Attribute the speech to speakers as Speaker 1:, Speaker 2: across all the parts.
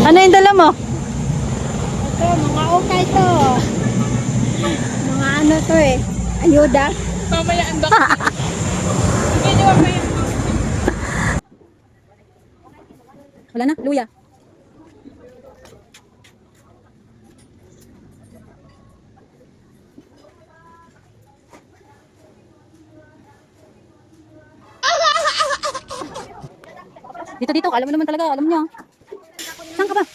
Speaker 1: Ano yung dala mo?
Speaker 2: Ito, mga okay to. Mga ano to eh. Ayuda.
Speaker 3: Mamaya ang bak. Sige, di ba kayo?
Speaker 1: Wala na, luya. Dito, alam mo naman talaga, alam niya. Saan ka ba?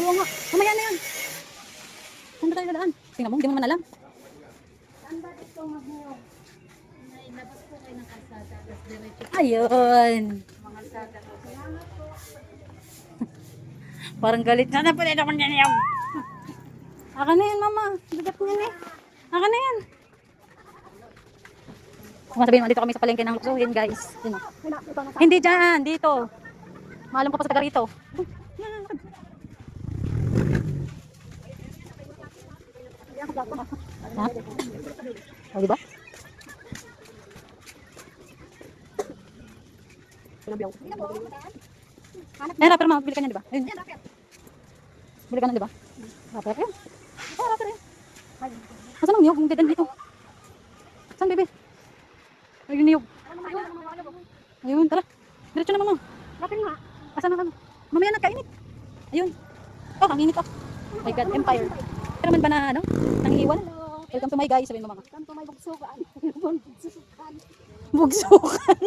Speaker 1: Oo nga, mamaya na yan. Saan ba tayo dadaan? Tingnan mo, hindi mo naman alam. Ayun. Parang galit na na pala naman yan. Aka na yan, mama. Bigat niyan eh. Aka na yan. Kung sabihin mo, dito kami sa palengke ng Luksuhin, guys. Yun, oh. Hindi dyan, dito. Maalam ko pa sa taga rito. Ha? O, diba? Eh, rapper mo, bili ka niyan, diba? Ayun. Bili ka na, diba? Rapper, ayun. Oh, rapper, ayun. Asan ang niyog? Ang ganda dito. Saan, bebe? Ayun, niyog. Ayun, tara. Diretso naman mo.
Speaker 2: Bakit nga?
Speaker 1: Asan na kami? Mamaya na, kainit. Ayun. Oh, ang init, oh. My God, Empire. Pero man ba na, ano? Nangiiwan? Welcome to my guys, sabihin mo, mga.
Speaker 2: Kanto may bugsugan. Bugsugan.
Speaker 1: Bugsukan.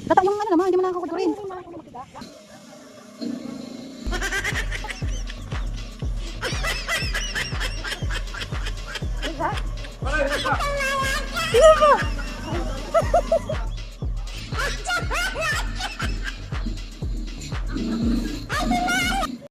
Speaker 1: Tata, yung ano naman, hindi mo nakakakudurin. Ano ba?